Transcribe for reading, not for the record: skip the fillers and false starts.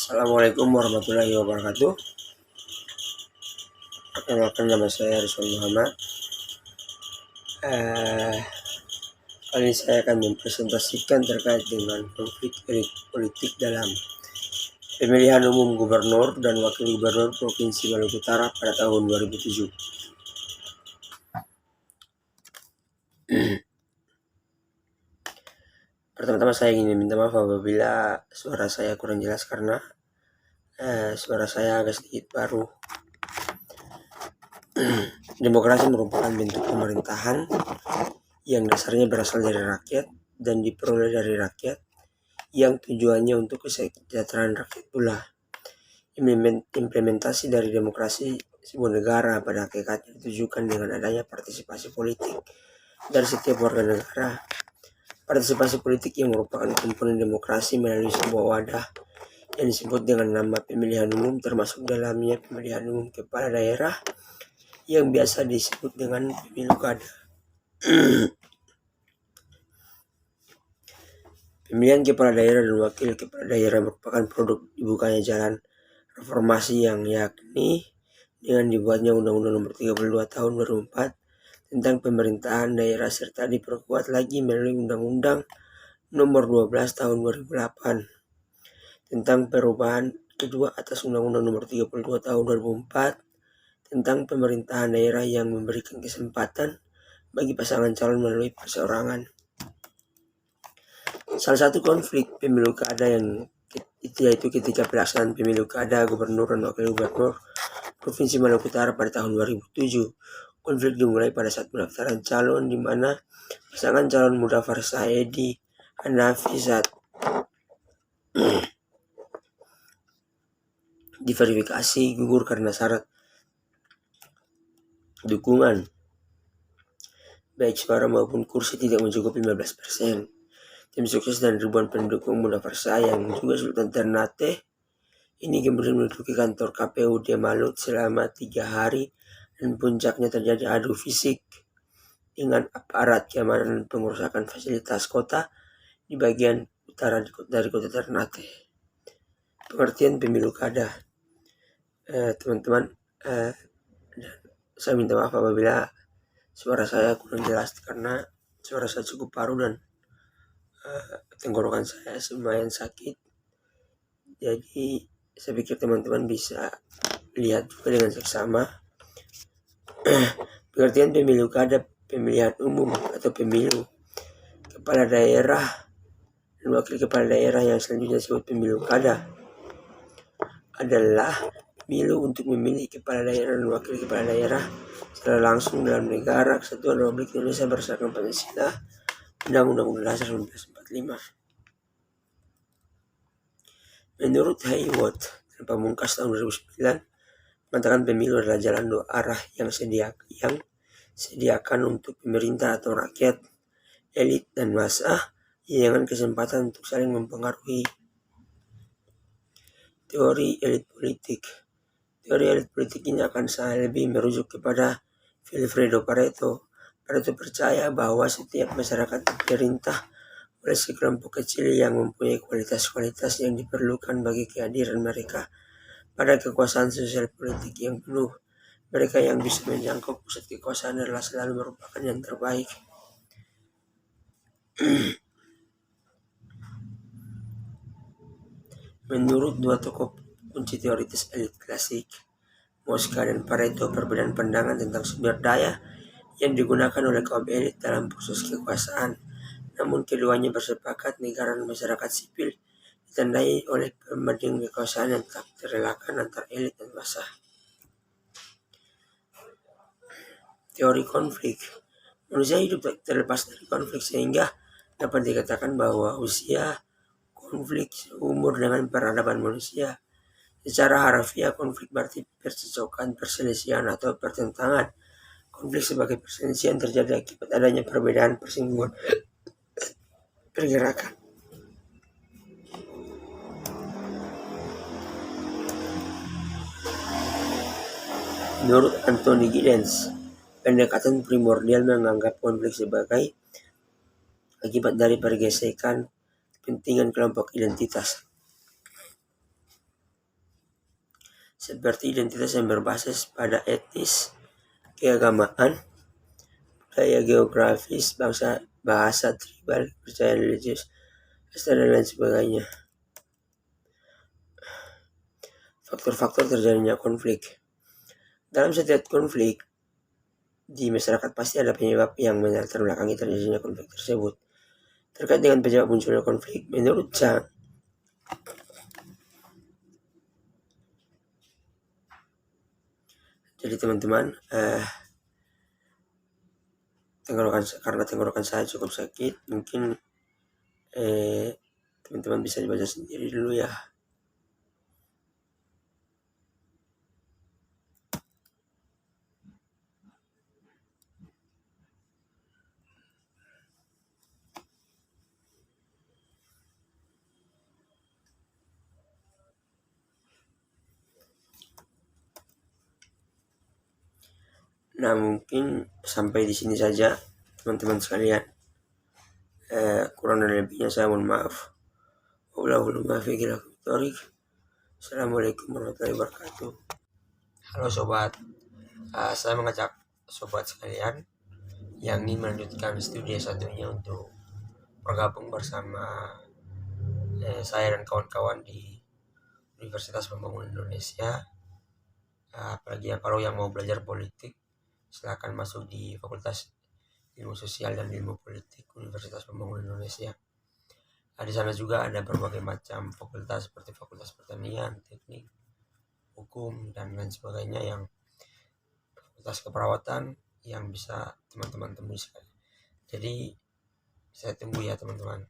Assalamualaikum warahmatullahi wabarakatuh. Perkenalkan, nama saya Rizwan Muhammad. Kali ini saya akan mempresentasikan terkait dengan konflik politik dalam pemilihan umum gubernur dan wakil gubernur Provinsi Maluku Utara pada tahun 2007. Pertama-tama saya ingin meminta maaf apabila suara saya kurang jelas karena suara saya agak sedikit baru. Demokrasi merupakan bentuk pemerintahan yang dasarnya berasal dari rakyat dan diperoleh dari rakyat, yang tujuannya untuk kesejahteraan rakyat pula. Implementasi dari demokrasi sebuah negara pada hakikatnya ditujukan dengan adanya partisipasi politik dari setiap warga negara. Partisipasi politik yang merupakan komponen demokrasi melalui sebuah wadah yang disebut dengan nama pemilihan umum, termasuk dalamnya pemilihan umum kepala daerah yang biasa disebut dengan pemilu kada. Pemilihan kepala daerah dan wakil kepala daerah merupakan produk dibukanya jalan reformasi yang yakni dengan dibuatnya Undang-Undang Nomor 32 Tahun 2004 tentang pemerintahan daerah serta diperkuat lagi melalui Undang-Undang Nomor 12 Tahun 2008 tentang perubahan kedua atas Undang-Undang Nomor 32 Tahun 2004 tentang pemerintahan daerah yang memberikan kesempatan bagi pasangan calon melalui perseorangan. Salah satu konflik pemilu kada yang yaitu ketika pelaksanaan pemilu kada gubernur dan wakil gubernur Provinsi Maluku Utara pada tahun 2007. Konflik dimulai pada saat pendaftaran calon, di mana pasangan calon Mudafar Saedi Hanafi saat diverifikasi gugur karena syarat dukungan baik suara maupun kursi tidak mencukupi 15%. Tim sukses dan ribuan pendukung Mudafar Saedi yang juga Sultan Ternate ini kemudian menduduki kantor KPU di Malut selama 3 hari, dan puncaknya terjadi adu fisik dengan aparat keamanan dan pengerusakan fasilitas kota di bagian utara dari kota Ternate. Pengertian pemilu kada, teman-teman, saya minta maaf apabila suara saya kurang jelas karena suara saya cukup paru dan tenggorokan saya lumayan sakit. Jadi saya pikir teman-teman bisa lihat juga dengan seksama. Pengertian pemilu kada, pemilihan umum atau pemilu kepala daerah dan wakil kepala daerah yang selanjutnya disebut pemilu kada, adalah pemilu untuk memilih kepala daerah dan wakil kepala daerah secara langsung dalam negara Kesatuan Republik Indonesia berdasarkan Pancasila, Undang-Undang Dasar 1945. Menurut Hayward dan Pamungkas tahun 2009 mengatakan pemilu adalah jalan dua arah yang sediakan untuk pemerintah atau rakyat, elit dan massa dengan kesempatan untuk saling mempengaruhi. Teori elit politik. Teori elit politik ini akan saya lebih merujuk kepada Vilfredo Pareto. Pareto percaya bahwa setiap masyarakat diperintah oleh sekelompok kecil yang mempunyai kualitas-kualitas yang diperlukan bagi kehadiran mereka pada kekuasaan sosial politik yang penuh. Mereka yang bisa menjangkau pusat kekuasaan adalah selalu merupakan yang terbaik. Menurut dua tokoh kunci teoritis elit klasik, Mosca dan Pareto, perbedaan pandangan tentang sumber daya yang digunakan oleh kaum elit dalam proses kekuasaan. Namun keduanya bersepakat negara dan masyarakat sipil ditandai oleh perbandingan kekuasaan yang tak terelakkan antar elit dan massa. Teori konflik. Manusia hidup tak terlepas dari konflik, sehingga dapat dikatakan bahwa usia konflik seumur dengan peradaban manusia. Secara harafiah, konflik berarti percekcokan, perselisihan, atau pertentangan. Konflik sebagai perselisihan terjadi akibat adanya perbedaan persinggungan pergerakan. Menurut Anthony Giddens, pendekatan primordial menganggap konflik sebagai akibat dari pergesekan kepentingan kelompok identitas. seperti identitas yang berbasis pada etnis, keagamaan, budaya geografis, bangsa, bahasa, tribal, kepercayaan religius, dan lain sebagainya. Faktor-faktor terjadinya konflik. Dalam setiap konflik di masyarakat pasti ada penyebab yang melatar belakangi terjadinya konflik tersebut. Terkait dengan penyebab munculnya konflik, menurut Chang, jadi teman-teman, karena tenggorokan saya cukup sakit, mungkin teman-teman bisa dibaca sendiri dulu ya. Nah, mungkin sampai di sini saja teman-teman sekalian. Kurang dan lebihnya saya mohon maaf. Assalamualaikum warahmatullahi wabarakatuh. Halo sobat, saya mengajak sobat sekalian yang ingin melanjutkan studi S1-nya untuk bergabung bersama saya dan kawan-kawan di Universitas Pembangunan Indonesia. Apalagi kalau yang mau belajar politik, silakan masuk di Fakultas Ilmu Sosial dan Ilmu Politik Universitas Pembangunan Indonesia. Di sana juga ada berbagai macam fakultas seperti Fakultas Pertanian, Teknik, Hukum, dan lain sebagainya, yang fakultas keperawatan yang bisa teman-teman temui sekali. Jadi saya tunggu ya teman-teman.